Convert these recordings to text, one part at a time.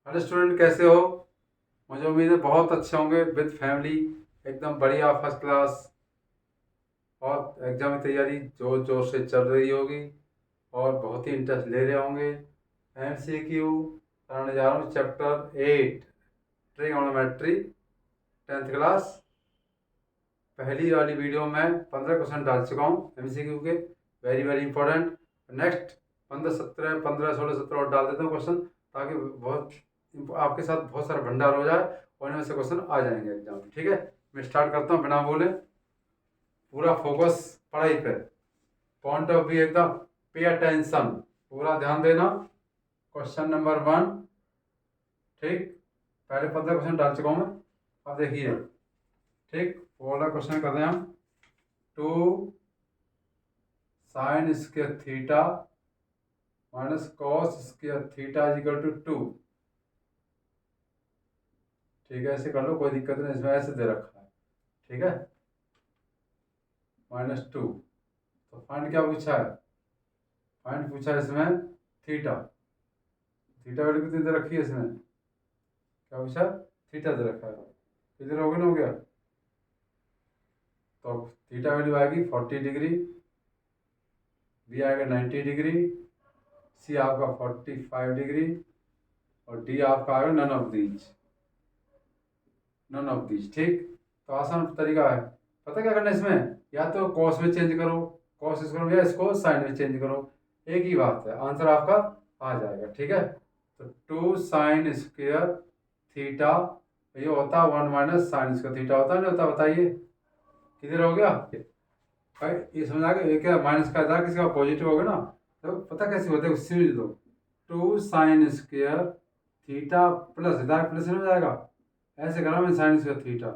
Hello student, कैसे हो? मुझे उम्मीद है बहुत अच्छे होंगे। विद फैमिली एकदम बढ़िया फर्स्ट क्लास। और एग्जाम की तैयारी जोर जोर से चल रही होगी और बहुत ही इंटरेस्ट ले रहे होंगे। MCQ कराने जा रहा हूँ चैप्टर 8 ट्रिगोनोमेट्री 10th क्लास। पहली वाली वीडियो में 15 क्वेश्चन डाल चुका हूँ MCQ के, वेरी वेरी इंपॉर्टेंट। नेक्स्ट 15 16 17 और डाल देता हूँ क्वेश्चन, ताकि बहुत आपके साथ बहुत सारा भंडार हो जाए और इनमें से क्वेश्चन आ जाएंगे एग्जाम में। ठीक है, मैं स्टार्ट करता हूँ बिना बोले। पूरा फोकस पढ़ाई पे, पॉइंट ऑफ व्यू एकदम पे अटेंशन, पूरा ध्यान देना। Question number 1। ठीक, पहले 15 क्वेश्चन डाल चुका हूँ मैं, अब देखिए। ठीक, पहला क्वेश्चन करते हैं हम। 2 sine square theta minus cos square theta is equal to 2। ठीक है, ऐसे कर लो, कोई दिक्कत नहीं, इसमें ऐसे दे रखा है। ठीक है, -2। तो फाइंड क्या पूछा है? फाइंड पूछा है इसमें थीटा। थीटा वैल्यू कितनी दे रखी है इसमें? क्या पूछा? थीटा दे रखा है। किधर हो गया ना, हो गया। तो थीटा वैल्यू आएगी 40 डिग्री, बी आएगा 90 डिग्री, सी आपका 45 डिग्री और डी आपका आएगा none of these. None of these. ठीक, तो आसान तरीका है। पता क्या करना है इसमें? या तो कॉस में चेंज करो, कॉस इसको करो, या इसको साइन में चेंज करो। एक ही बात है, आंसर आपका आ जाएगा। ठीक है, तो 2 साइन स्क्वेयर थीटा, ये होता है 1 माइनस साइन स्क्वेयर थीटा, होता है नहीं होता? बताइए, किधर हो गया भाई? ये समझ आ गया? ये क्या माइनस का था, किसी का पॉजिटिव हो गया ना। तो पता कैसे होता है, उससे भी दो। 2 साइन स्क्वेयर थीटा प्लस, इधर प्लस हो जाएगा, ऐसे करा मैं साइन स्क्वेयर थीटा,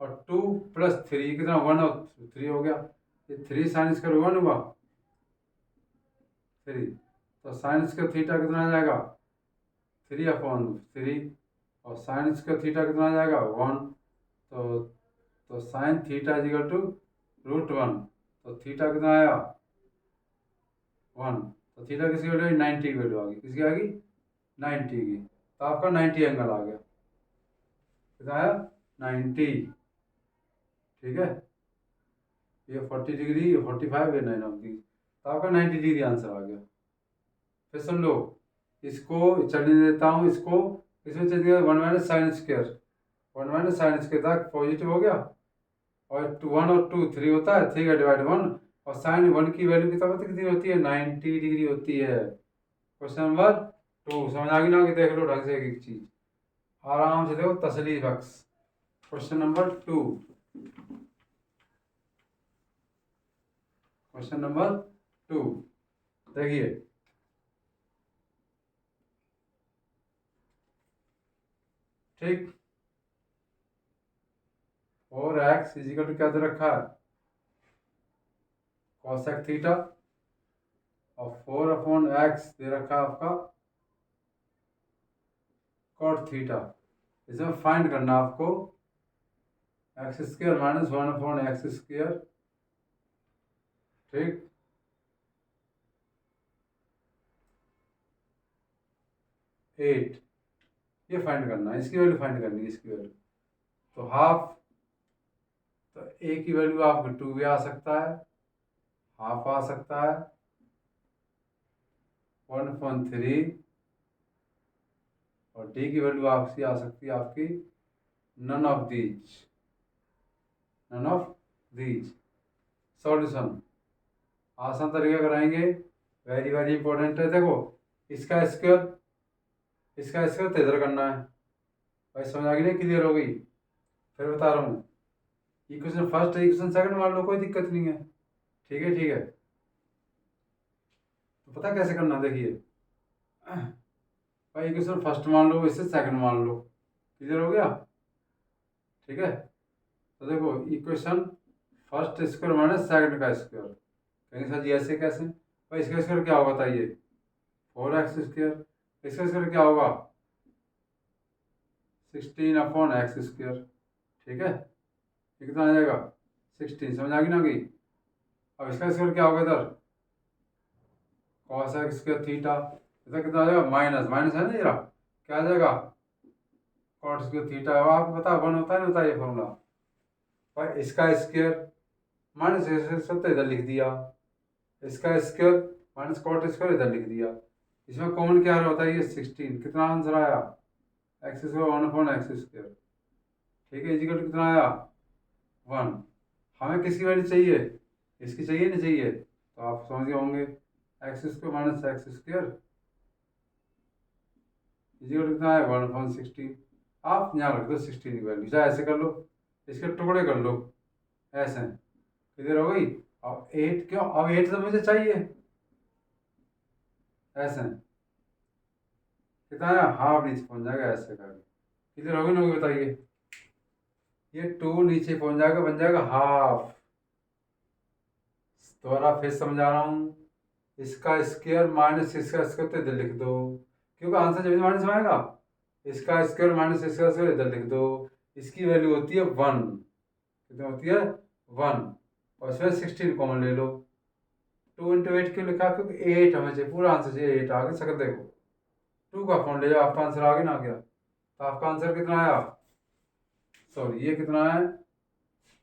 और 2 प्लस 3 कितना, 1 और 3 हो गया। ये 3 साइन स्क्वायर 1 हुआ 3, तो साइन स्क्वायर थीटा कितना आ जाएगा? 3/3। और साइन स्क्वायर थीटा कितना आ जाएगा? 1। तो sine theta is equal to √1। तो थीटा कितना आया? 1। तो थीटा किसकी वैल्यू? 90 की वैल्यू आ गई। किसकी आ गई? 90 की। तो आपका 90 एंगल आ गया। कितना आया? 90। ठीक है, ये 40 डिग्री, ये 45, ये 9 ऑफ दी, तो आपका 90 डिग्री आंसर आ गया। फिर सुन लो, इसको चलने देता हूँ, इसको इसमें चल गया 1 minus sine square, 1 minus sine square था, पॉजिटिव हो गया। और 1 और 2 3 होता है, 3 का डिवाइड 1। और साइन 1 की वैल्यू कितनी होती है? 90 डिग्री होती है। क्वेश्चन नंबर 2 समझ आ गई ना? कि देख लो ढंग से एक एक चीज, आराम से देखो, तसली बख्श। क्वेश्चन नंबर 2, क्वेश्चन नंबर 2 देखिए। ठीक, 4x इजिकल टू क्या दे रखा है? Cosec theta. और 4/x दे रखा है आपका कॉट थीटा। इसमें फाइंड करना आपको x² माइनस 1/x²। ठीक, 8, ये फाइंड करना है, इसकी वैल्यू फाइंड करनी है, इसकी वैल्यू। तो हाफ, तो a की वैल्यू आपको 2 भी आ सकता है, हाफ आ सकता है, 1/3, और d की वैल्यू आपकी आ सकती है आपकी none of these. None of these. Solution आसान तरीका कराएंगे, वेरी वेरी इंपॉर्टेंट है। देखो, इसका स्क्वायर, इसका स्क्वायर तो इधर करना है। भाई समझ आ गई नहीं? क्लियर हो गई? फिर बता रहा हूँ, इक्वेशन फर्स्ट है, इक्वेशन सेकंड मान लो, कोई दिक्कत नहीं है। ठीक है, ठीक है। तो पता कैसे करना, देखिए। भाई इक्वेशन फर्स्ट मान लो, इससे सेकंड मान लो, क्लियर हो गया? ठीक है, तो देखो, equation first square minus second का स्क्वायर, कहेंगे सर जी ऐसे कैसे? भाई इसका स्क्वायर क्या होगा बताइए? 4x²। इसका स्क्वायर क्या होगा? 16/x²। ठीक है, ये कितना आ जाएगा? 16। समझ आ गई ना कि? अब इसका स्क्वायर क्या होगा इधर? cos x² theta. इधर कितना आ जाएगा? माइनस, माइनस है ना जरा, क्या आ जाएगा, कॉट स्क्वायर थीटा। आपको पता 1 होता है नहीं होता ये फॉर्मूला भाई। इसका स्क्वायर माइनस तो इधर लिख दिया, इसका स्क्वायर माइनस कॉट स्क्वायर इधर लिख दिया। इसमें कॉमन क्या होता है, ये 16। कितना आंसर आया, एक्स स्क्वायर 1/x²। ठीक है, इजिकल कितना आया 1। हमें किसकी वैल्यू चाहिए, इसकी चाहिए नहीं चाहिए, तो आप समझ गए होंगे x² माइनस x²। इजिकल कितना है 1/16। आप यहाँ रख दो 16 की वैल्यू, चाहे ऐसे कर लो, इसके टुकड़े कर लो ऐसे, किधर हो गई। अब 8 क्यों, अब 8 तो मुझे चाहिए ऐसे, कितना है हाफ नीचे पहुंच जाएगा ऐसे करके। किधर होगी ना होगी बताइए, ये 2 नीचे पहुंच जाएगा, बन जाएगा हाफ। दोबारा फिर समझा रहा हूँ, इसका स्क्वायर माइनस इसका स्क्वायर तो इधर लिख दो, क्योंकि आंसर जब माइनस में आएगा। इसका स्क्वायर माइनस इसका स्क्वायर इधर लिख दो। इसकी वैल्यू होती है 1, कितनी होती है 1, और इसमें 16 कॉमन ले लो। 2 × 8 क्यों लिखा, क्योंकि 8 हमें चाहिए, पूरा आंसर चाहिए 8 आगे सकल देखो। 2 का फॉर्म ले जाओ, आपका आंसर आगे ना आ गया, तो आपका आंसर कितना आया, सॉरी ये कितना है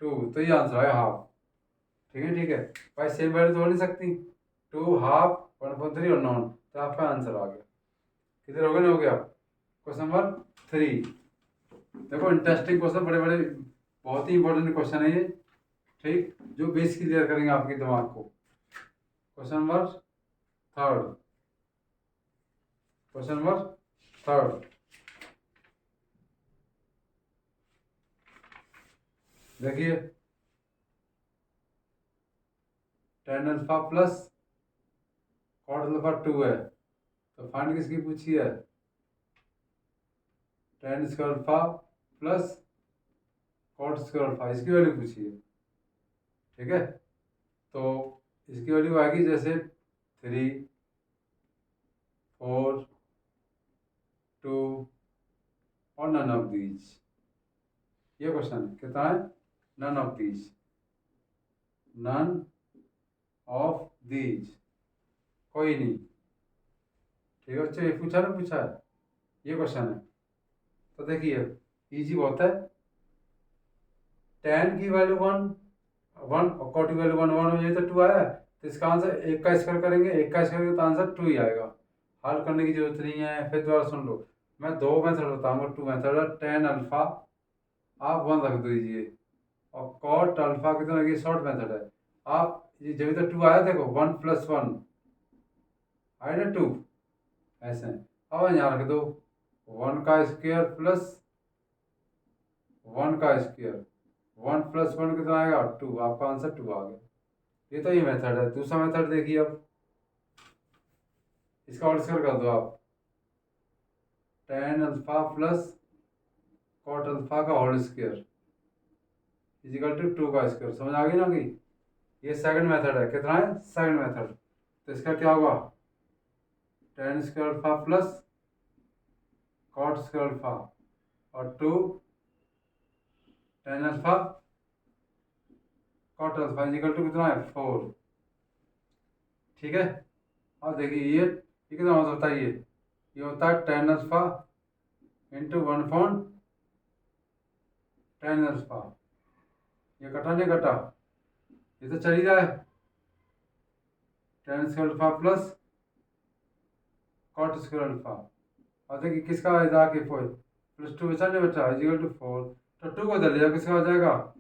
2, तो ये आंसर आया हाफ। ठीक है ठीक है भाई, सेम वैल्यू तो हो नहीं सकती, 2 हाफ 1/3 और नॉन, तो आपका आंसर आ गया। किधर हो गया ना हो गया। क्वेश्चन नंबर 3, देखो इंटरेस्टिंग क्वेश्चन, बड़े बड़े बहुत ही इंपॉर्टेंट क्वेश्चन है ये, ठीक, जो बेस क्लियर करेंगे आपके दिमाग को। क्वेश्चन नंबर 3, क्वेश्चन नंबर 3 देखिए, tan alpha plus cot alpha 2 है, तो फाइंड किसकी पूछी है, tan square alpha plus cot square alpha, इसकी वैल्यू पूछी है। ठीक है, तो इसकी वैल्यू आएगी जैसे 3, 4, 2 और नन ऑफ दीज। ये क्वेश्चन कितना है, none of these, none of these, कोई नहीं। ठीक है बच्चों, ये पूछा ना पूछा है, ये क्वेश्चन है। तो देखिए इजी बहुत है, tan की वैल्यू 1 और कॉट की वैल्यू 1 हो जाए तो 2 आया, तो इसका आंसर 1 का स्क्वायर करेंगे, 1 का स्क्वायर तो आंसर 2 ही आएगा। हल करने की जरूरत नहीं है, फिर दोबारा सुन लो, मैं 2 मेथड बताऊंगा, 2 मेथड है। tan अल्फा आप 1 रख दीजिए, और कॉट अल्फा कितना लगी, शॉर्ट मेथड है। आप ये जब तक 2 आया देखो, 1 + 1 आया ना 2 ऐसे, अब यहाँ रख दो 1 का स्क्वायर प्लस 1 का स्क्वायर, 1 + 1 कितना आएगा 2, आपका आंसर 2 आ गया। ये तो ये मेथड है। दूसरा मेथड देखिए, अब इसका और स्क्वायर कर दो आप, tan alpha plus cot alpha का होल स्क्वायर इजिकल टू 2 का स्क्वायर। समझ आ गई ना कि ये सेकंड मेथड है, कितना है सेकंड मेथड। तो इसका क्या होगा, tan square alpha plus cot square alpha और 2 tan alpha cot alpha is equal to कितना है 4। ठीक है, और देखिए ये कितना होता है, ये होता है tan alpha into 1/tan alpha. ये कटा नहीं कटा, ये तो चल ही रहा है, tan square alpha plus cot square alpha. और देखिए किसका जाके 4 +2 बचा नहीं बचा, इजिकल टू 4। तो 2 को इधर ले जाओ, किसका हो जाएगा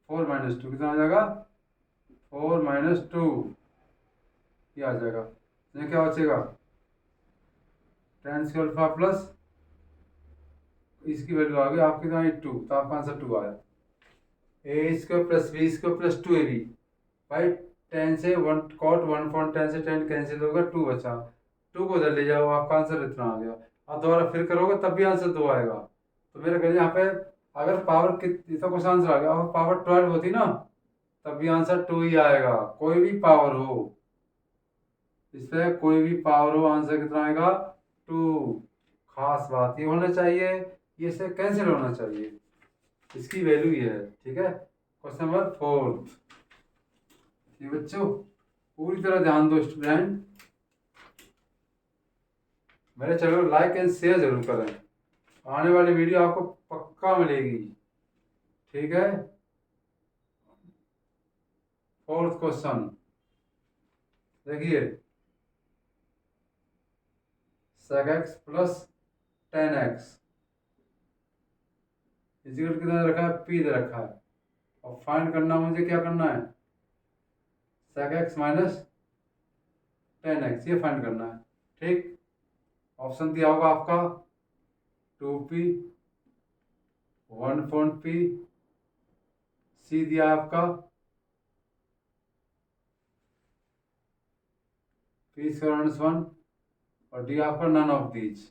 4 - 2, कितना हो जाएगा 4 - 2, ये आ जाएगा। ये क्या बचेगा, tan स्क्वायर अल्फा प्लस इसकी वैल्यू आ गई आपकी कितना 2, तो आपका आंसर 2 आया। a² + b² + 2ab भाई, 10 से 1 कॉट 1/10 से 10 कैंसिल होगा, 2 बचा, 2 को उधर ले जाओ, आपका आंसर इतना आ गया। अब दोबारा फिर करोगे तब भी आंसर 2 आएगा। तो मेरे कहने यहाँ पे अगर पावर कितनी, तो कुछ आंसर आ गया, अगर पावर 12 होती ना तब भी आंसर 2 ही आएगा, कोई भी पावर हो, इसमें कोई भी पावर हो आंसर कितना आएगा 2। खास बात ये होना चाहिए, ये से कैंसिल होना चाहिए, इसकी वैल्यू ये है। ठीक है, क्वेश्चन नंबर 4। ये बच्चों पूरी तरह ध्यान दो स्टूडेंट, मेरे चैनल को लाइक एंड शेयर जरूर करें। आने वाली वीडियो आपको पक्का मिलेगी। ठीक है। फोर्थ क्वेश्चन देखिए, sec x plus tan x is equal कितना दे रखा है, p दे रखा है। और फाइंड करना मुझे क्या करना है, sec x minus tan x, ये फाइंड करना है। ठीक। ऑप्शन दिया होगा आपका 2p, 1/p, c दिया है आपका p स्क्वायर माइनस 1 और डी आपका नन ऑफ दीज।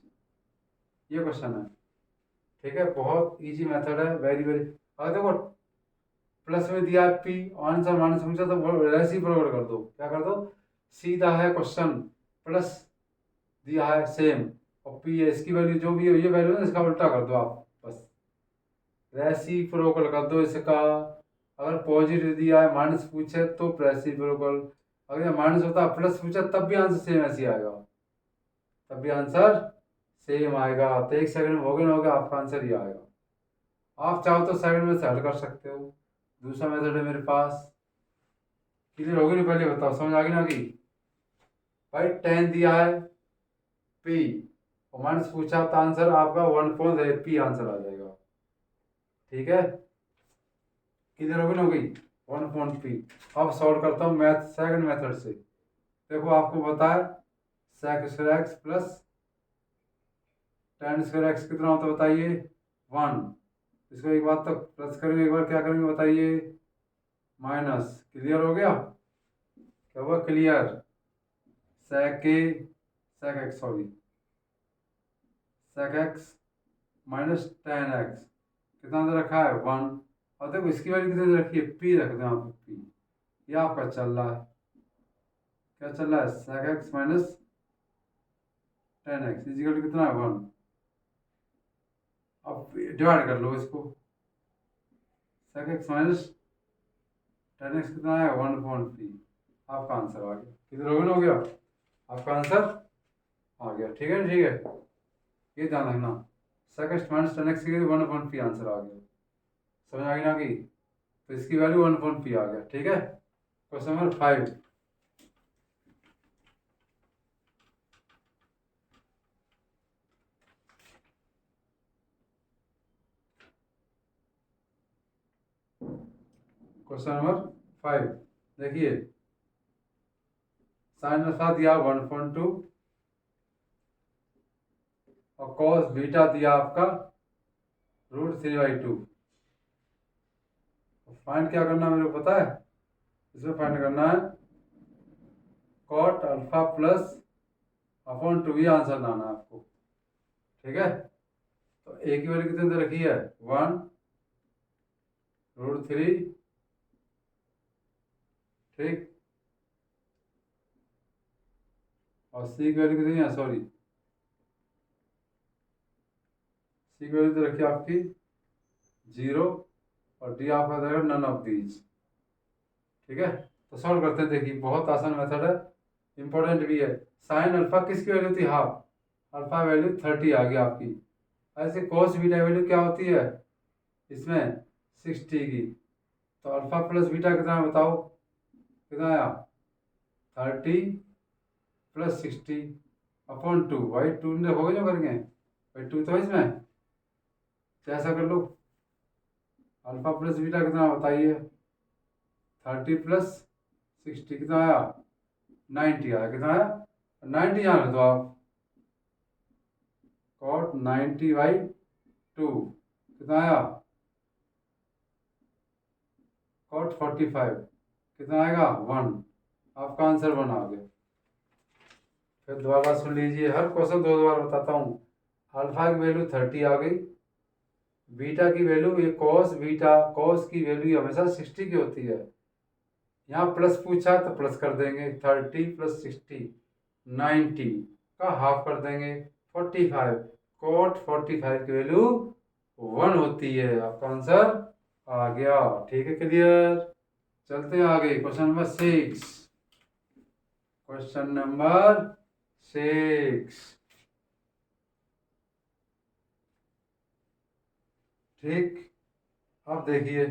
ये क्वेश्चन है। ठीक है, बहुत इजी मेथड है, वेरी वेरी। अगर देखो प्लस में दिया है पी, आंसर माइनस पूछा तो वैसे ही फॉरवर्ड कर दो। क्या कर दो, सीधा है क्वेश्चन, प्लस दिया है सेम और पी है, इसकी वैल्यू जो भी है ये वैल्यू है, इसका उल्टा कर दो आप, बस रेसिप्रोकल कर दो इसका। अगर पॉजिटिव दिया है माइनस पूछे तो रेसिप्रोकल, अगर माइनस होता प्लस पूछा तब भी आंसर सेम ऐसे ही आएगा, तब भी आंसर सेम आएगा। तो एक सेकंड में हो गया आपका आंसर ये आएगा। आप चाहो तो सेकंड में से हल कर सकते हो। दूसरा मेथड है मेरे पास। क्लियर होगी नहीं, पहले बताओ, समझ आ गई ना कि भाई टेन दिया है पी और माइनस पूछा तो आंसर आपका 1/p आंसर आ जाएगा। ठीक है, क्लियर होगी ना, होगी 1/p। अब सॉल्व करता हूँ मैथ सेकंड मेथड से। देखो आपको बताया sec square x plus ten square x कितना होता है बताइए, 1। इसको एक बार तक प्लस करेंगे, एक बार क्या करेंगे बताइए, माइनस। क्लियर हो गया, क्या हुआ clear, sec x sorry sec x minus tan x कितना दे रखा है 1। और देखो इसकी वैल्यू कितनी दे रखी है, p रख दो यहाँ पे p। ये आपका चल रहा है, क्या चल रहा है, sec x minus tan x is equal कितना है 1। अब डिवाइड कर लो इसको, sec x minus tan x कितना है 1/p। आपका आंसर आ गया। किधर हो गया आपका आंसर आ गया। ठीक है, ठीक है, ये ध्यान रखना, sec x minus tan x की 1/p आंसर आ गया। समझ आ गई ना कि, तो इसकी वैल्यू 1/p आ गया। ठीक है, क्वेश्चन नंबर 5। क्वेश्चन नंबर 5 देखिए, साइन अल्फा दिया 1/2 और कॉस बीटा दिया आपका √3/2। फाइंड क्या करना है मेरे को पता है, इसमें फाइंड करना है कॉट अल्फा प्लस अपॉन 2, ये आंसर लाना है आपको। ठीक है, तो ए की वैल्यू कितनी दे रखी है 1√3। ठीक, और सी की वैल्यू कितनी है, सॉरी सी की वैल्यू तो रखी है आपकी 0 और डी आपका रहेगा नन ऑफ दीज। ठीक है, तो सॉल्व करते हैं। देखिए बहुत आसान मेथड है, इंपॉर्टेंट भी है। साइन अल्फा किसकी वैल्यू थी, हाफ, अल्फा वैल्यू 30 आ गई आपकी। ऐसे कॉस बीटा वैल्यू क्या होती है इसमें 60 की। तो अल्फा प्लस बीटा कितना है बताओ, कितना आया 30 प्लस 60 अपॉन 2। भाई 2 ने हो जो करेंगे भाई, 2 तो इसमें, तो ऐसा कर लो, अल्फा प्लस बीटा कितना बताइए, 30 प्लस 60 कितना आया 90 आया। कितना आया 90, यहाँ रख दो आप, कॉट 90/2 कितना आया, कॉट 45 कितना आएगा 1। आपका आंसर 1 आ गया। फिर दोबारा सुन लीजिए, हर क्वेश्चन दो बार बताता हूँ। अल्फा की वैल्यू 30 आ गई, बीटा की वैल्यू, ये कॉस बीटा, कॉस की वैल्यू हमेशा 60 की होती है। यहाँ प्लस पूछा तो प्लस कर देंगे, 30 प्लस 60 90 का हाफ कर देंगे 45। कॉट 45 की वैल्यू 1 होती है। आपका आंसर आ गया। ठीक है, क्लियर। चलते हैं आगे, क्वेश्चन नंबर 6। क्वेश्चन नंबर 6 ठीक। अब देखिए,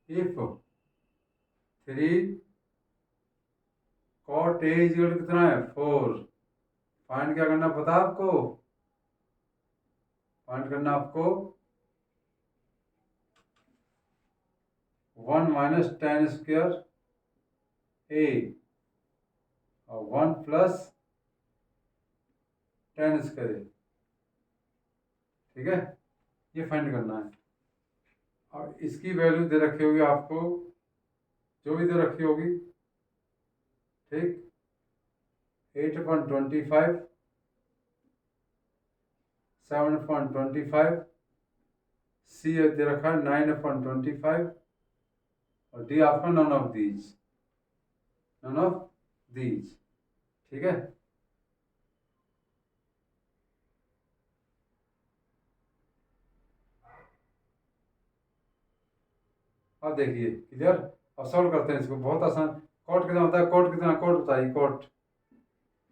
इफ 3 कॉट ए इक्वल कितना है 4, फाइंड क्या करना पता आपको, फाइंड करना आपको 1 माइनस टेन स्क्वायर ए और 1 प्लस टेन स्क्वायर ए। ठीक है, ये फाइंड करना है। और इसकी वैल्यू दे रखी होगी आपको, जो भी दे रखी होगी, ठीक, 8/25, 7/25, सी दे रखा है 9/25 और डी आपका none of these, none of these. ठीक है, अब देखिए क्लियर। अब सॉल्व करते हैं इसको, बहुत आसान। कॉट कितना होता है, कॉट कितना, कॉट बताइए, कॉट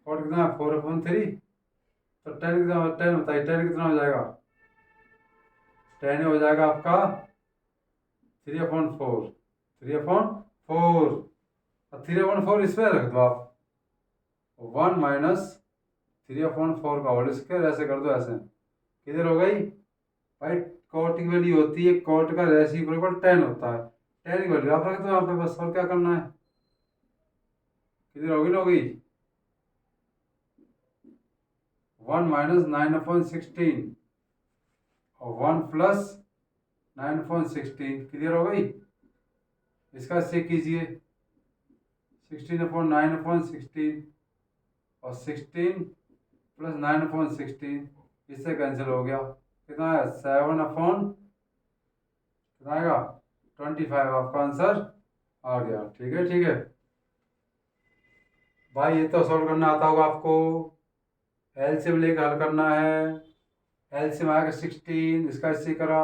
कॉट कितना है 4/3। तो टेन कितना, टेन बताइए, टेन कितना हो जाएगा, टेन हो जाएगा आपका 3/4, 3/4। और 3/4 इसमें रख दो आप, 1 माइनस 3/4 का होल स्क्वायर, ऐसे कर दो, ऐसे किधर हो गई भाई। कॉट की वैल्यू होती है, कॉट का रेसिप्रोकल 10 होता है, 10 की वैल्यू आप रख दो यहाँ पे, बस और क्या करना है। किधर होगी ना, होगी 1 माइनस 9/16 और 1 प्लस 9/16, क्लियर हो गई। इसका चेक कीजिए, 16/9/16 और 16 प्लस 9/16, इससे कैंसिल हो गया, कितना है 7/, कितना आएगा 25, आपका आंसर आ गया। ठीक है, ठीक है भाई, ये तो सॉल्व करना आता होगा आपको। एलसीएम लेकर हल करना है, एलसीएम आएगा 16, इसका इससे करा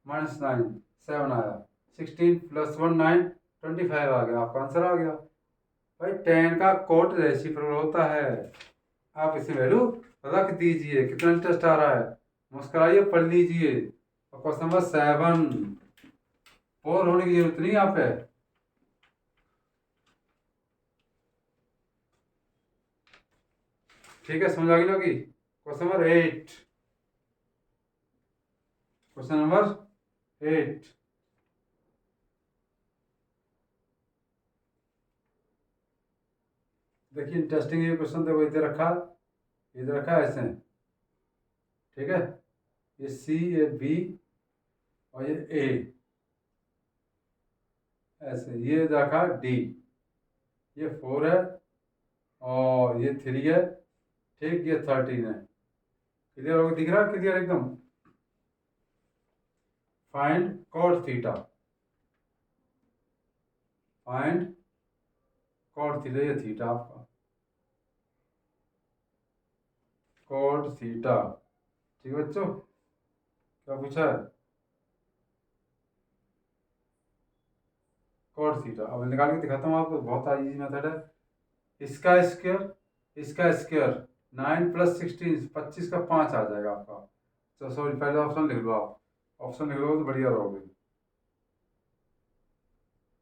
-9, 7 आया, 16 + 1 9, 25 आ गया, आपका आंसर आ गया। भाई 10 का कोट रेसिप्रोकल होता है, आप इसे वैल्यू रख दीजिए। कितना इंटरेस्ट आ रहा है, मुस्कुराइए, पढ़ लीजिए। क्वेश्चन नंबर 7, और होने की जरूरत नहीं यहाँ पे। ठीक है, समझ आ गई होगी। क्वेश्चन नंबर 8, क्वेश्चन नंबर 8, देखिए इंटरेस्टिंग ये क्वेश्चन, देखो इधर रखा, इधर रखा ऐसे, ठीक है, ये सी, ये बी और ये ए, ऐसे, ये रखा डी, ये 4 है और ये 3 है, ठीक, ये 13 है। क्लियर होगा, दिख रहा है क्लियर एकदम। Find cot theta, find cot theta, ये थीटा आपका कॉट थीटा। ठीक है बच्चों, क्या पूछा है, कॉट थीटा। अब निकाल के दिखाता हूँ आपको, बहुत इजी मेथड है। इसका स्क्वायर 9 + 16, 25 का 5 आ जाएगा आपका। तो सॉरी, पहले ऑप्शन लिख लो आप, ऑप्शन लिख लो तो बढ़िया रहोगे।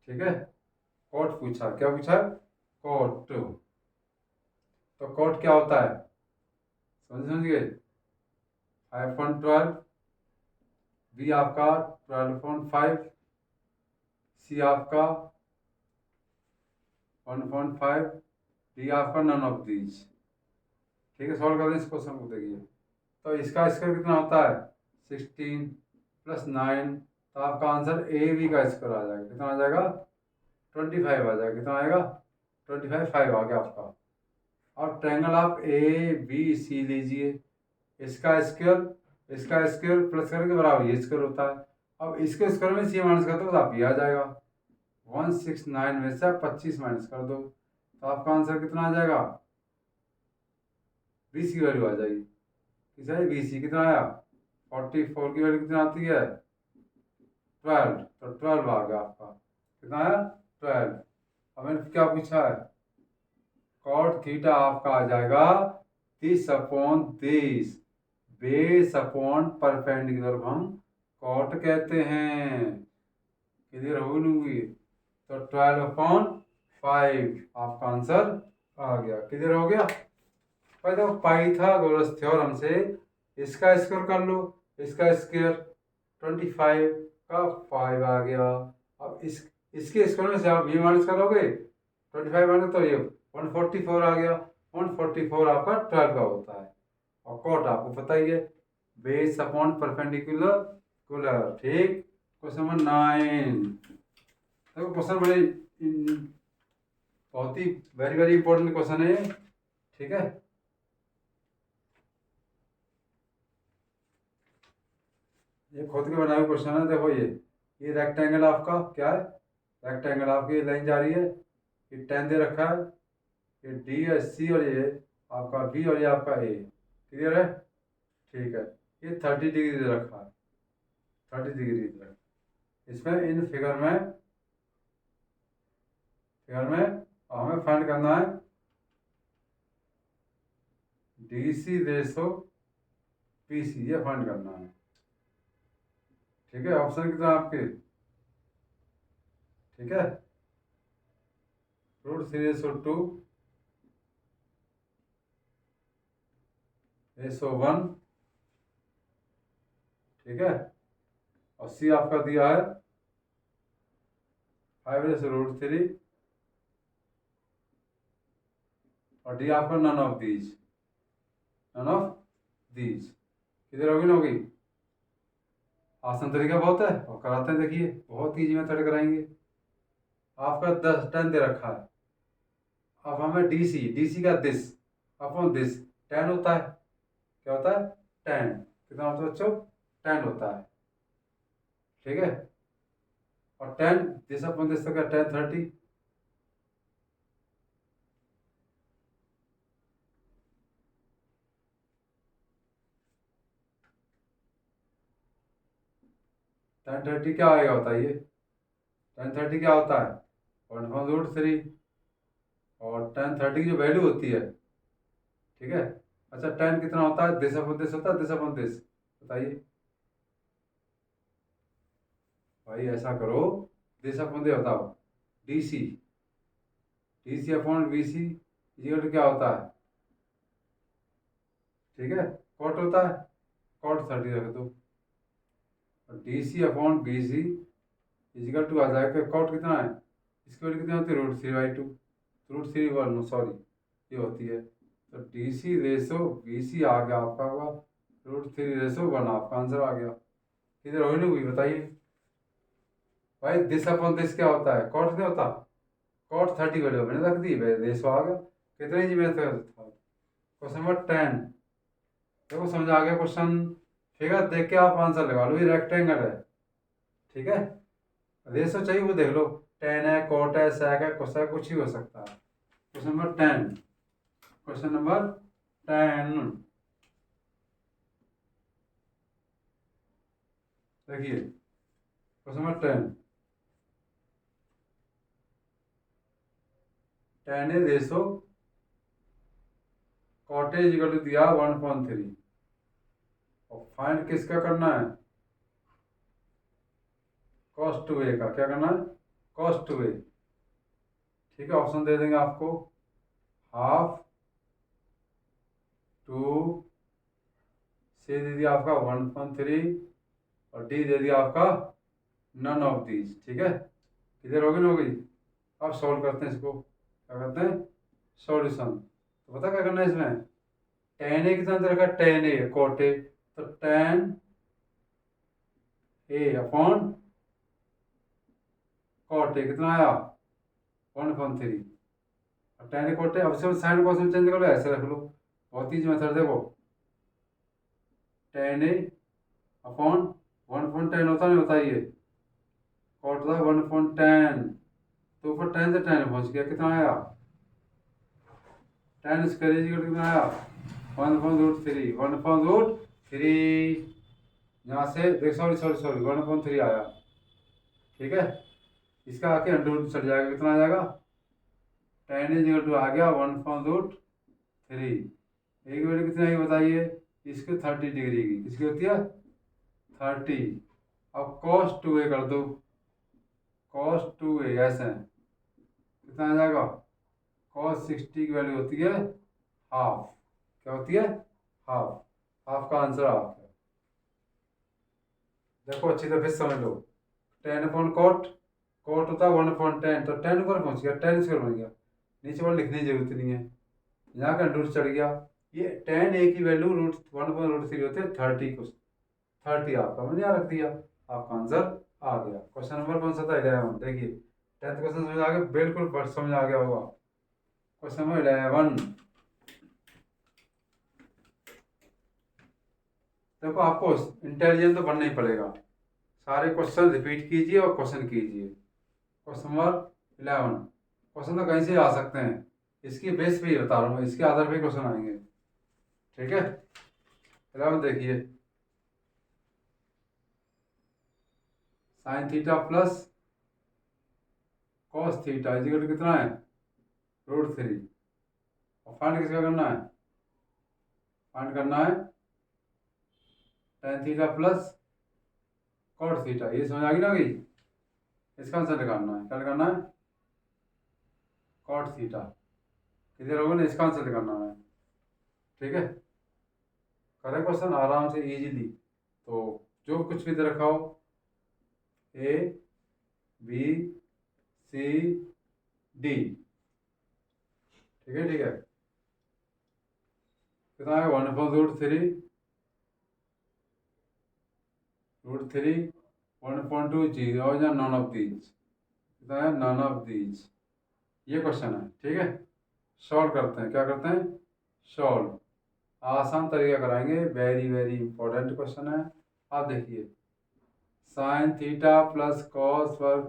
ठीक है, कॉट पूछा, क्या पूछा है, कॉट। तो कॉट क्या होता है, समझ गए, 5/12, बी आपका 12/5, सी आपका 1/5, डी आपका नन ऑफ दीज। ठीक है, सॉल्व कर दें इस क्वेश्चन को, देखिए। तो इसका स्क्वायर कितना होता है 16 + 9, तो आपका आंसर ए बी का स्क्वायर आ जाएगा, कितना आ जाएगा 25 आ जाएगा, कितना आएगा 25, 5 आ गया आपका। और ट्रायंगल आप ए बी सी लीजिए, इसका स्क्वायर प्लस करके बराबर ये स्क्वायर होता है। अब इसके स्क्वायर में सी माइनस कर दो तो आप ये आ जाएगा, 169 में से 25 माइनस कर दो तो आपका आंसर कितना आ जाएगा, 20 की वैल्यू आ जाएगी। कितना है 20, कितना आया 44 की वैल्यू कितना आती है 12, तो 12 आ गया आपका, कितना आया 12। अब मैंने क्या पूछा है, कॉट थीटा आपका आ जाएगा 30/30, बेस अपॉन परपेंडिकुलर को हम कॉट कहते हैं। क्लियर होगी? तो 12/5 आपका आंसर आ गया। क्लियर हो गया? भाई देखो पाइथागोरस थ्योरम से इसका स्क्वायर कर लो, इसका स्क्वायर 25 का 5 आ गया। अब इसके स्क्वायर में से आप भी माइनस करोगे 25 माइनस, तो ये 144 आ गया। 144 आपका 12 का होता है। और कॉट आपको पता ही है, बेस अपॉन परपेंडिकुलर कुलर। ठीक। Question number 9। देखो क्वेश्चन बड़े बहुत ही वेरी वेरी इंपॉर्टेंट क्वेश्चन है। ठीक है। ये खुद के बनाए हुए क्वेश्चन है। देखो ये रेक्टेंगल आपका क्या है? रेक्टेंगल आपकी लाइन जा रही है, ये 10 दे रखा है, ये डी है, सी, और ये आपका बी, और ये आपका ए। क्लियर है? ठीक है। ये 30 डिग्री दे रखा है, 30 डिग्री दे रखा है। इसमें इन फिगर में हमें फाइंड करना है D C ratio P C, ये फाइंड करना है। ठीक है। ऑप्शन कितना आपके? ठीक है। √3/2 1/, ठीक है। और सी आपका दिया है 5/√3, और डी आपका none of these, none of these. किधर होगी ना होगी? आसान तरीका बहुत है और कराते हैं। देखिए बहुत ईजी मेथड कराएंगे। आपका 10 दे रखा है। अब हमें डी सी का दिस अपॉन दिस 10 होता है। क्या होता है? 10। कितना होता है बच्चों? 10 होता है। ठीक है। और 10 दिस अपॉन दिस तो क्या? 10 30। टेन 30 क्या आएगा बताइए? 10 30 क्या होता है? 1/√3। और 10 30 की जो वैल्यू होती है, ठीक है। अच्छा 10 कितना होता है? दिस अपॉन दिस होता है, दिस अपॉन दिस। बताइए भाई, ऐसा करो, दिस अपॉन दिस बताओ। D C upon B C equal क्या होता है? ठीक है, कॉट होता है। कॉट 30 रख दो। D C upon B C equal to आ जाएगा। कॉट कितना है? इसकी वैल्यू कितनी होती है? √3/2। √3/1 सॉरी, ये होती है। तो D C ratio B C आ गया आपका होगा √3/1। आपका आंसर आ गया। किधर हो नहीं हुई बताइए भाई? दिस अपॉन दिस क्या होता है? कॉट नहीं होता? कॉट 30 वैल्यू मैंने रख दी, रेशो आ गया। कितने जी में था? Question number 10। देखो समझ आ गया क्वेश्चन? फिगर देख के आप आंसर लगा लो। ये रेक्टेंगल है, ठीक है। रेशो चाहिए वो देख लो, 10 है, कॉट है, सैक है, कोसेक, कुछ ही हो सकता है। Question number 10। क्वेश्चन नंबर 10 देखिए। क्वेश्चन नंबर 10 है रेशो कॉटेज इक्वल टू दिया 1/3। और फाइंड किसका करना है? cos 2a का। क्या करना है? cos 2a। ठीक है। ऑप्शन दे देंगे आपको, हाफ, 2, सी दे दिया आपका 1/3, और डी दे दिया आपका नन ऑफ दीज। ठीक है। क्लियर होगी ना होगी? अब सॉल्व करते हैं इसको। क्या करते हैं? सॉल्यूशन। तो पता क्या करना है इसमें? tan a कितना दे रखा है? tan a cot a। तो tan a upon cot a कितना आया? 1/3। और tan a cot a, अब से साइन कॉस में चेंज कर लो, ऐसे रख लो। बहुत ईजी मेथड। देखो tan a अपॉन 1/10 होता नहीं होता? ये cot था 1/10, तो ऊपर 10 से 10 पहुंच गया। कितना आया? 10 स्क्वायर कितना आया? 1/√3। 1/√3 यहाँ से देख, सॉरी सॉरी सॉरी, 1/3 आया। ठीक है। इसका आके अंडर चल जाएगा। कितना आ जाएगा? 10 आ गया 1/√3। एक वैल्यू कितनी आई बताइए? इसकी 30 डिग्री की किसकी होती है 30। अब cos 2a कर दो, cos 2a ऐसे है, कितना आ जाएगा, cos 60 की वैल्यू होती है हाफ, क्या होती है हाफ, हाफ का आंसर हाफ है। देखो अच्छी तरह फिर समझ लो, 10/cot, cot होता है 1/10, तो 10 ऊपर पहुंच गया, 10 स्क्वायर बन गया, नीचे वाला लिखने की जरूरत नहीं है, यहाँ का रूट चढ़ गया। ये 10a की वैल्यू √1/√3 होते हैं 30 को, 30 आपका मैंने यहाँ रख दिया, आपका आंसर आ गया। क्वेश्चन नंबर कौन सा था 11, देखिए 10th क्वेश्चन समझ आ गया, बिल्कुल समझ आ गया होगा। क्वेश्चन नंबर 11, देखो आपको इंटेलिजेंट तो बनना ही पड़ेगा, सारे क्वेश्चन रिपीट कीजिए और क्वेश्चन कीजिए। क्वेश्चन नंबर 11, क्वेश्चन तो कहीं से आ सकते हैं, इसकी बेस पे ही बता रहा हूँ, इसके आधार पे क्वेश्चन आएंगे, ठीक है। 11 देखिए, sine theta plus cos theta is equal कितना है √3, और फाइंड किसका करना है, फाइंड करना है tan theta plus cot theta, ये समझ आ गई ना कि इसका आंसर निकालना है, क्या निकालना है कॉट थीटा, किधर होगा ना, इसका आंसर निकालना है, ठीक है। करें क्वेश्चन आराम से इजीली, तो जो कुछ भी दे रखा हो, ए बी सी डी, ठीक है ठीक है, कितना है 1/√3, √3 1.20 और या नॉन ऑफ दीज, कितना है नॉन ऑफ दीज, ये क्वेश्चन है, ठीक है। सॉल्व करते हैं, क्या करते हैं सॉल्व, आसान तरीका कराएंगे, वेरी वेरी इंपॉर्टेंट क्वेश्चन है। आप देखिए, साइन थीटा प्लस कॉस पर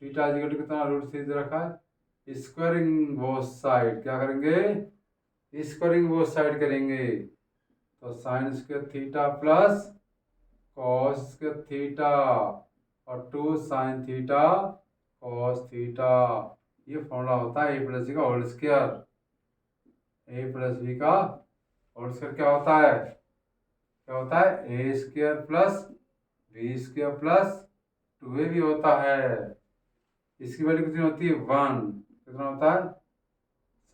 थीटा इक्वल टू कितना √3 दे रखा है, स्क्वायरिंग बोथ साइड, क्या करेंगे स्क्वायरिंग बोथ साइड करेंगे, तो sine square theta plus cos square theta और 2 साइन थीटा कॉस थीटा, ये फॉर्मूला होता है a प्लस बी का whole square, a plus B का होल स्क्वायर क्या होता है, क्या होता है A square plus B square plus 2a भी होता है, इसकी वैल्यू कितनी होती है 1, कितना होता है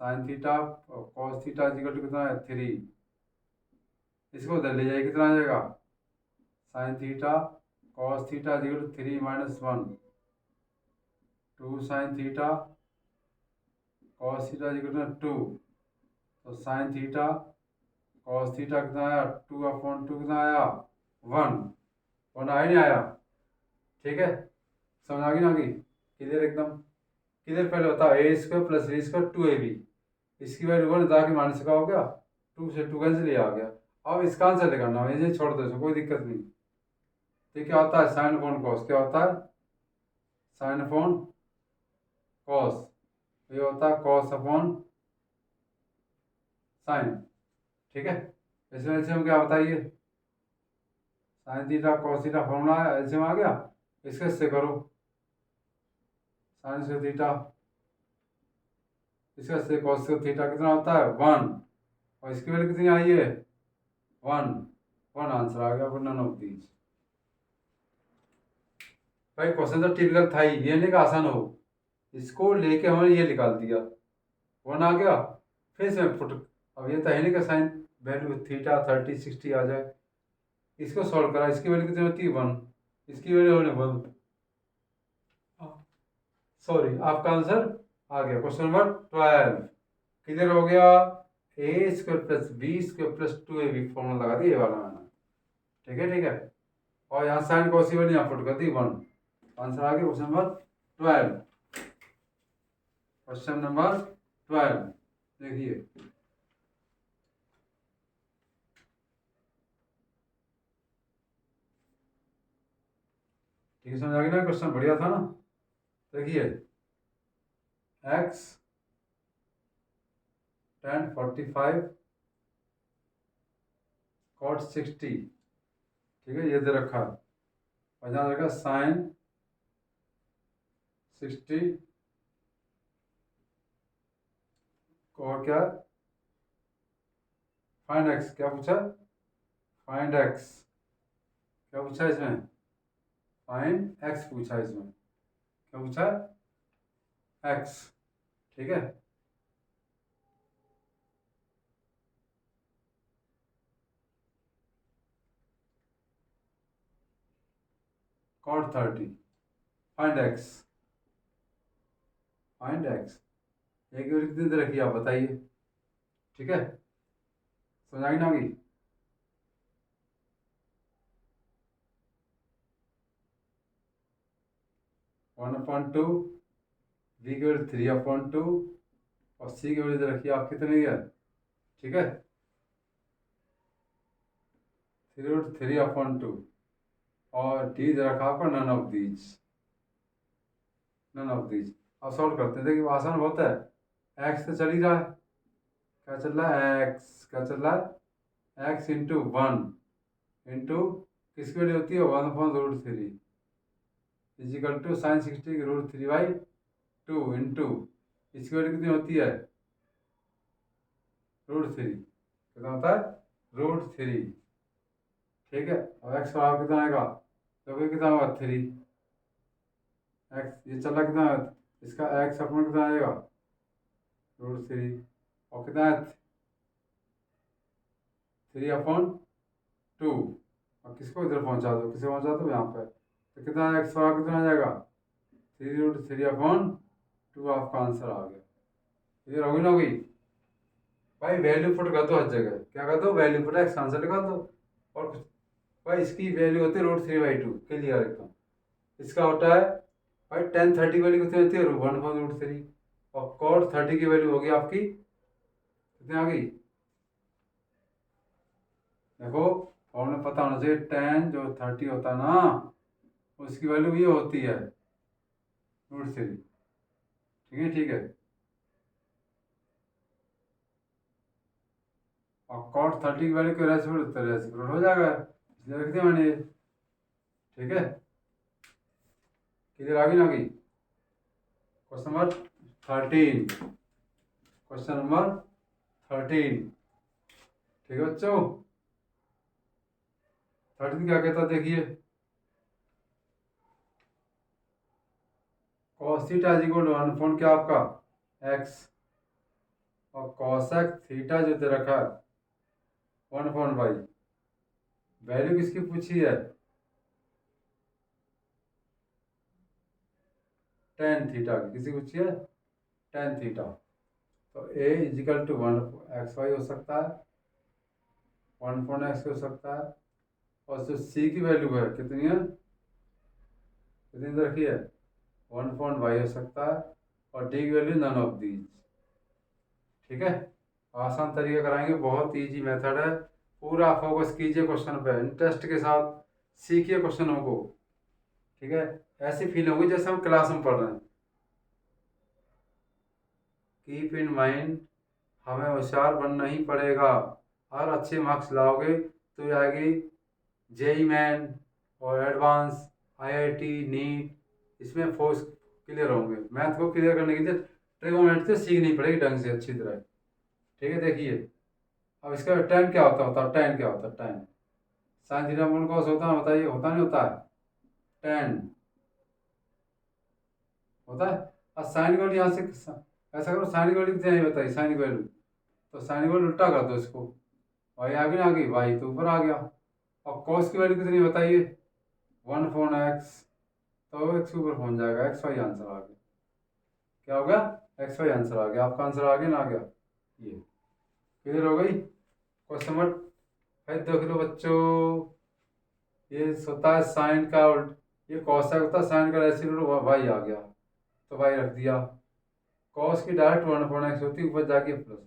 sine theta cos theta equal to कितना है 3, इसको उधर ले जाइए, कितना आ जाएगा sine theta cos theta equal to 3 - 1, 2 sine theta cos theta equal to 2, तो साइन थीटा कॉस थीटा कितना आया 2/2, कितना आया 1, 1 आया नहीं आया, ठीक है। समझ आ गई ना, कि क्लियर एकदम, किधर पहले बताओ A square plus B square 2ab, इसकी वैल्यू 1 जाके माइनस का हो गया, 2 से 2 कैंसिल ही आ गया। अब इसका आंसर निकालना है, ये छोड़ दो इसमें कोई दिक्कत नहीं, तो क्या होता है साइन अपॉन कॉस, क्या होता है साइन अपॉन कॉस, ये होता है कॉस अपॉन साइन, ठीक है। इसमें एलसीएम क्या बताइए, sign theta cos theta formula है, एलसीएम आ गया, इसके से करो साइन से थीटा, इसका से कॉस से थीटा कितना होता है 1, और इसकी वैल्यू कितनी आई है 1, 1 आंसर आ गया, नन ऑफ दीज। भाई क्वेश्चन तो टिपिकल था ही, ये नहीं कि आसान हो, इसको लेके हमने ये निकाल दिया, 1 आ गया, फिर से पुट, अब ये तो है नहीं कि साइन वैल्यू थीटा 30 60 आ जाए, इसको सॉल्व करा, इसकी वैल्यू कितनी होती है 1, इसकी वैल्यू होने 1, सॉरी आपका आंसर आ गया। क्वेश्चन नंबर 12 क्लियर हो गया, A square plus B square plus 2ab formula लगा दिया ये वाला मैंने, ठीक है, और यहाँ साइन कॉस की वैल्यू यहाँ पुट कर दी 1, आंसर आ गया क्वेश्चन नंबर 12। क्वेश्चन नंबर 12 देखिए, ठीक है समझ आ गया ना, क्वेश्चन बढ़िया था ना। देखिए x tan 45 cot 60, ठीक है, ये दे रखा है, और यहाँ रखा साइन 60 और क्या फाइन x, क्या पूछा फाइंड एक्स, क्या पूछा इसमें? फाइंड एक्स पूछा इसमें, क्या पूछा? एक्स। ठीक है। Cot 30, find x, find x. एक यूनिट कितनी दे रखी है आप बताइए। ठीक है, समझ आई ना होगी? 1/2, बी की वैल्यू 3/2 और सी की वैल्यू दे रखी है आप कितनी है? ठीक है, 3/2 और डी दे रखा आपका none of these, none of these. अब सॉल्व करते हैं, देखिए आसान बहुत है। एक्स तो चल ही रहा है, क्या चल रहा है? एक्स, क्या चल रहा है? एक्स इंटू 1 इंटू किसकी वैल्यू होती है? 1/√3 इजिकल टू sin 60 की √3/2 इंटू इसकी वैल्यू कितनी होती है? √3, कितना होता है? √3। ठीक है, और एक्स बराबर कितना आएगा? तो कितना होगा? 3। एक्स ये चल रहा कितना है? इसका एक्स अपना कितना आएगा? √3। और कितना है? 3/2। और किसको इधर पहुंचा दो, किसे पहुंचा दो यहाँ पे, तो कितना एक्स बराबर कितना आ जाएगा? 3√3/2 आपका आंसर आ गया। क्लियर होगी ना होगी? भाई वैल्यू पुट कर दो हर जगह, क्या कर दो? वैल्यू पुट, एक्स आंसर निकाल दो। और कुछ भाई, इसकी वैल्यू होती है √3/2, क्लियर एकदम। इसका होता है भाई tan 30 वैल्यू कितनी होती है? 1/√3। और cot 30 की वैल्यू होगी आपकी कितनी आ गई? देखो, फॉर्मूला पता होना चाहिए। tan जो 30 होता है ना, उसकी वैल्यू ये होती है √3। ठीक है, ठीक है। और cot 30 की वैल्यू के रेसिप्रोकल हो जाएगा, इसलिए रख दिया मैंने ये। ठीक है, किधर आ गई ना गई? Question number 13, question number 13। ठीक है बच्चों, 13 क्या कहता है देखिए। cos theta is equal to 1 क्या आपका? एक्स। और cosec थीटा जो दे रखा है 1/y। वैल्यू किसकी पूछी है? tan थीटा की। किसी पूछी है? tan theta. तो a इजिकल टू 1/xy हो सकता है, 1/x हो सकता है। और जो c की वैल्यू है कितनी है? कितनी दे रखी है? 1/y हो सकता है। और d की वैल्यू नन ऑफ दीज। ठीक है, आसान तरीका कराएंगे, बहुत इजी मेथड है। पूरा फोकस कीजिए क्वेश्चन पे, इंटरेस्ट के साथ सीखिए क्वेश्चनों को। ठीक है, ऐसी फील होगी जैसे हम क्लास में पढ़ रहे हैं। कीप इन माइंड, हमें होशियार बनना ही पड़ेगा। और अच्छे मार्क्स लाओगे तो ये आएगी जेई मैन और एडवांस, आईआईटी, नीट, इसमें फोर्स क्लियर होंगे। मैथ को क्लियर करने के लिए ट्रिगोनोमेट्री से सीखनी पड़ेगी ढंग से, अच्छी तरह। ठीक है, देखिए अब इसका tan क्या होता है? tan क्या होता है? tan sine theta upon cos होता है, बताइए, होता नहीं होता है? tan होता है। और साइन की वैल्यू यहाँ से ऐसा करो, साइन की वैल्यू कितनी आई बताइए? साइन की वैल्यू, तो साइन की वैल्यू उल्टा कर दो इसको, वाई आ गई ना, आ गई, वाई तो ऊपर आ गया। और कॉस की वैल्यू कितनी बताइए? 1/x, तो एक्स ऊपर पहुंच जाएगा, एक्स वाई आंसर आ गया। क्या हो गया? एक्स वाई आंसर आ गया, आपका आंसर आ गया ना, आ गया। ये क्लियर हो गई? क्वेश्चन नंबर 5 देख लो बच्चों। ये होता है साइन का ये कॉस होता है, साइन का रेसिप्रोकल वाई आ गया, तो वाई रख दिया। कॉस की डायरेक्ट 1/x होती है, ऊपर जाके प्लस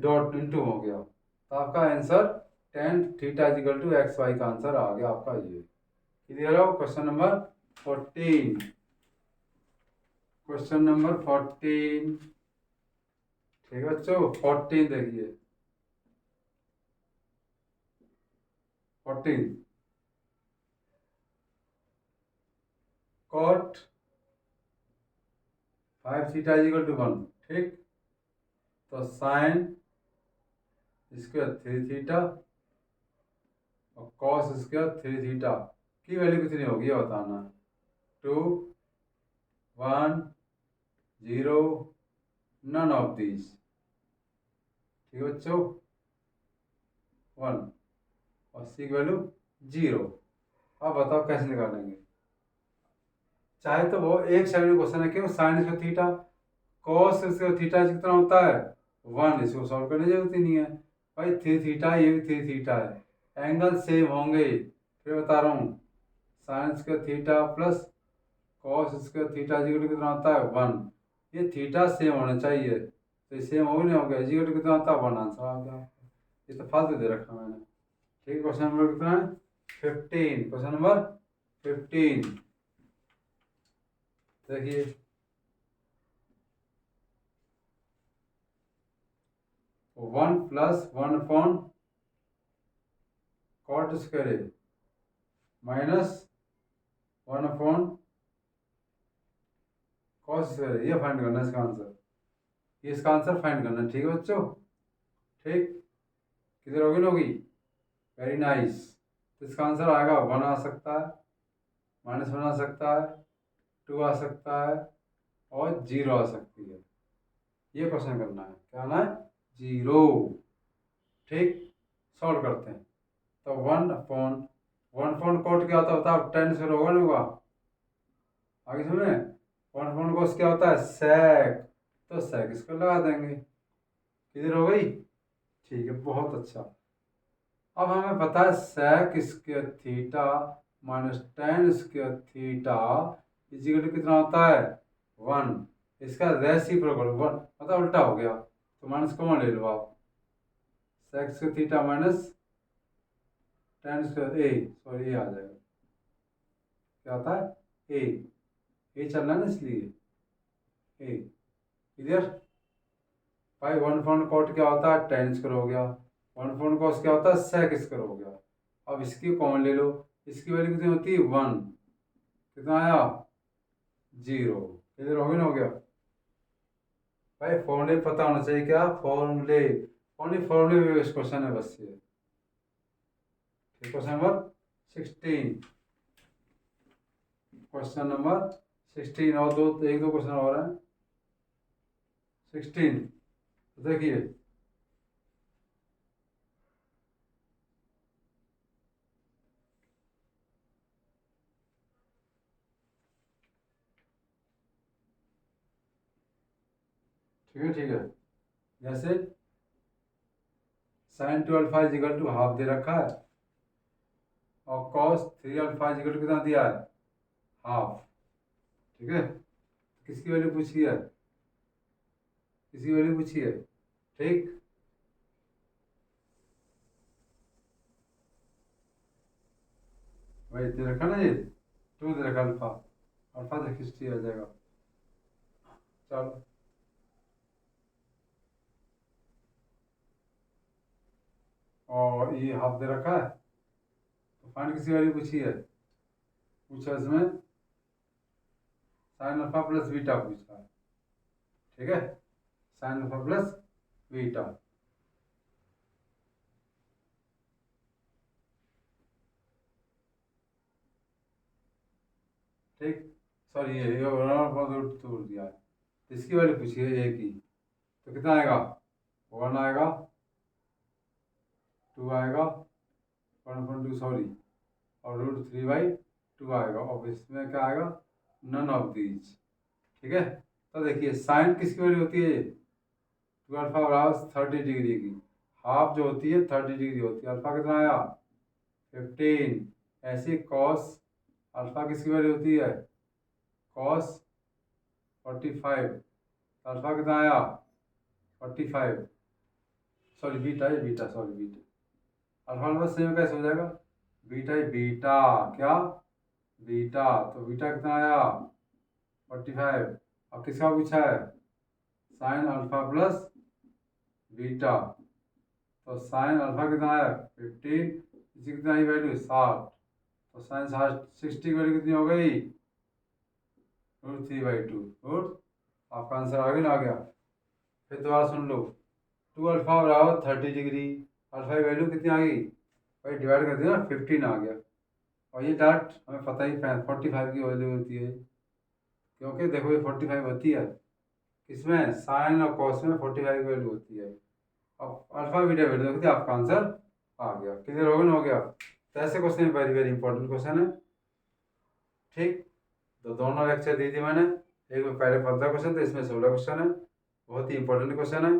डॉट इंटू हो गया, तो आपका answer tan theta is equal to x y का आंसर आ गया आपका ये। क्लियर हो? Question number 14, question number 14। ठीक है बच्चों, 14 देखिए, 14। Cot 5 theta is equal to 1। ठीक, तो साइन इसके 3 थीटा और कॉस स्क्वायर 3 थीटा की वैल्यू कितनी होगी ये बताना। 2, 1, 0, नन ऑफ दीज। ठीक है बच्चों, 1 और सी की वैल्यू 0। अब बताओ कैसे निकालेंगे। चाहे तो वो एक सेकंड क्वेश्चन है, क्यों sign square theta cos square theta कितना होता है 1, इसको सॉल्व करने की जरूरत ही नहीं है भाई। 3 थीटा ये भी 3 थीटा है, एंगल सेम होंगे। फिर बता रहा हूँ sign square theta plus cos square theta equal कितना होता है 1। ये थीटा सेम होना चाहिए, तो ये सेम हो नहीं हो गया, इक्वल कितना होता है 1, आंसर आ गया। ये तो फालतू दे रखा मैंने। ठीक, क्वेश्चन नंबर कितना है 15। क्वेश्चन नंबर 15 देखिए, 1 plus 1 cot square minus 1 cos square, ये फाइंड करना है इसका आंसर। ये इसका आंसर फाइंड करना है। ठीक है बच्चों, ठीक, किधर होगी ना होगी, वेरी नाइस। तो इसका आंसर आएगा 1 आ सकता है, -1 आ सकता है, 2 आ सकता है और 0 आ सकती है। ये क्वेश्चन करना है, क्या आना है 0। ठीक, सॉल्व करते हैं। तो 1 कोट क्या होता है बताओ, 10 से होगा नहीं होगा, आगे सुने। 1 कोस क्या होता है सेक, तो सेक इसको लगा देंगे। किधर हो गई, ठीक है, बहुत अच्छा। अब हमें पता है sec square theta minus tan square theta is equal कितना होता है 1। इसका रेसिप्रोकल 1 मतलब उल्टा हो गया, तो माइनस कॉमन ले लो आप। Sec square theta minus tan square A, sorry A आ जाएगा, क्या होता है ए चलना है ना इसलिए ए। इधर भाई 1 कोट क्या होता है टेन स्क्वायर हो गया, 1 कोस क्या होता है सेक स्क्वायर हो गया। अब इसकी कॉमन ले लो, इसकी वैल्यू कितनी होती है 1, कितना आया 0। इधर हो गया ना, हो गया भाई। फॉर्मूले पता होना चाहिए, क्या फॉर्मूले, ओनली फॉर्मूले बेस्ड क्वेश्चन है बस ये। क्वेश्चन नंबर 16, क्वेश्चन नंबर 16 और दो, एक दो क्वेश्चन और हैं। 16 देखिए, ठीक है ठीक है। जैसे sine 2 alpha is equal to half दे रखा है और कॉस 3 अल्फा इजिकल टू कितना दिया है हाफ। ठीक है, किसकी वैल्यू पूछी है, किसकी वैल्यू पूछी है। ठीक, भाई दे रखा ना ये 2 दे रखा अल्फा, अल्फा से 60 आ जाएगा। चलो, और ये हाफ दे रखा है, तो फाइंड किसकी वैल्यू पूछी है, पूछा इसमें साइन अल्फा प्लस बीटा पूछा है। ठीक है, साइन अल्फा प्लस बीटा। ठीक, सॉरी ये बहुत दूर दिया है, इसकी वैल्यू पूछी है ए की, तो कितना आएगा 1 आएगा, 2 आएगा, 1/2 सॉरी, और √3/2 आएगा, और इसमें क्या आएगा नन ऑफ दीज। ठीक है, तो देखिए साइन किसकी वैल्यू होती है 2 अल्फा बराबर 30 डिग्री की, हाफ जो होती है 30 डिग्री होती है, अल्फा कितना आया 15। ऐसे कॉस अल्फा किसकी वैल्यू होती है कॉस 45, अल्फा कितना आया 45, सॉरी बीटा है beta, sorry beta, alpha alpha same कैसे हो जाएगा, बीटा है बीटा, क्या बीटा, तो बीटा कितना आया 45। अब किसका पूछा है साइन अल्फा प्लस बीटा, तो साइन अल्फा कितना है 15, इसी कितना ही वैल्यू 60, तो साइन 60 की वैल्यू कितनी हो गई √3/2। गुड, आपका आंसर आ गया ना, आ गया। फिर दोबारा सुन लो, 2 अल्फा बराबर 30 डिग्री, अल्फा की वैल्यू कितनी आ गई भाई डिवाइड कर दिया ना, 15 आ गया। और ये डार्ट हमें पता ही 45 की वैल्यू होती है, क्योंकि देखो ये 45 होती है, इसमें साइन और कॉस में 45 की वैल्यू होती है। अब अल्फा बीटा वैल्यू देखो तो आपका आंसर आ गया। क्लियर हो गया ना? हो गया। तो ऐसे question very very important question है। ठीक, तो दोनों लेक्चर दी थी मैंने, एक में पहले 15 क्वेश्चन थे, इसमें 16 क्वेश्चन है। बहुत ही इंपॉर्टेंट क्वेश्चन है,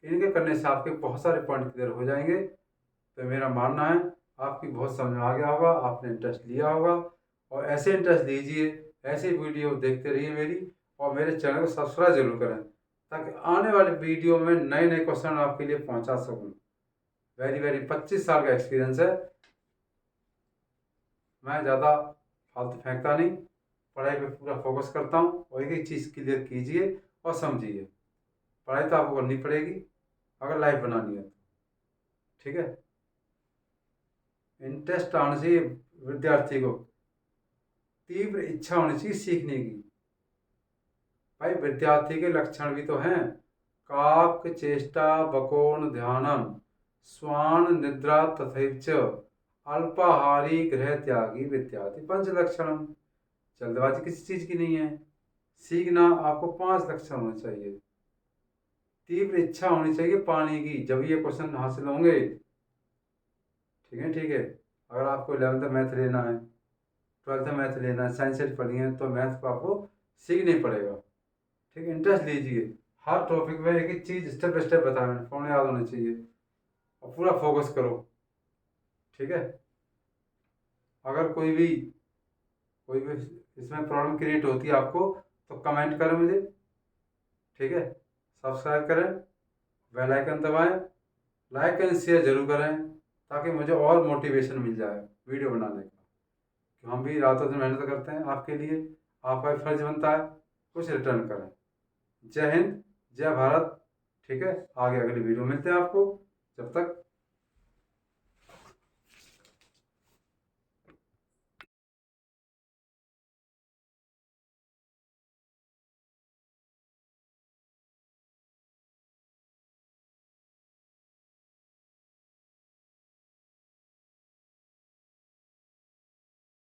इनके करने से आपके बहुत सारे पॉइंट क्लियर हो जाएंगे। तो मेरा मानना है आपकी बहुत समझ में आ गया होगा, आपने इंटरेस्ट लिया होगा। और ऐसे इंटरेस्ट लीजिए, ऐसे वीडियो देखते रहिए मेरी, और मेरे चैनल को सब्सक्राइब जरूर करें, ताकि आने वाले वीडियो में नए नए क्वेश्चन आपके लिए पहुंचा सकूं। वेरी वेरी 25 साल का एक्सपीरियंस है, मैं ज़्यादा फालतू फेंकता नहीं, पढ़ाई पे पूरा फोकस करता हूँ। और एक एक चीज़ क्लियर कीजिए और समझिए। पढ़ाई तो आपको करनी पड़ेगी अगर लाइफ बनानी है तो। ठीक है, इंटरेस्ट आना चाहिए विद्यार्थी को, तीव्र इच्छा होनी चाहिए सीखने की। भाई विद्यार्थी के लक्षण भी तो हैं, काक चेष्टा बकोन ध्यानम स्वान निद्रा तथैच अल्पाहारी गृह त्यागी विद्यार्थी पंच लक्षणम। जल्दबाजी किसी चीज की नहीं है, सीखना आपको 5 लक्षण होने चाहिए। तीव्र इच्छा होनी चाहिए पाने की, जब ये क्वेश्चन हासिल होंगे। ठीक है, ठीक है। अगर आपको 11th मैथ लेना है, 12th मैथ लेना है, साइंस पढ़नी है, तो मैथ को आपको सीखना ही पड़ेगा। ठीक है, इंटरेस्ट लीजिए, हर टॉपिक में एक एक चीज स्टेप बाय स्टेप बताया मैंने, फोन याद होना चाहिए, और पूरा फोकस करो। ठीक है, अगर कोई भी इसमें प्रॉब्लम क्रिएट होती है आपको, तो कमेंट करें मुझे। ठीक है, सब्सक्राइब करें, बेल आइकन दबाएं, लाइक एंड शेयर जरूर करें, ताकि मुझे और मोटिवेशन मिल जाए वीडियो बनाने का। कि हम भी रातों दिन मेहनत करते हैं आपके लिए, आपका भी फर्ज बनता है कुछ रिटर्न करें। जय हिंद, जय भारत। ठीक है, आगे अगली वीडियो मिलते हैं आपको, जब तक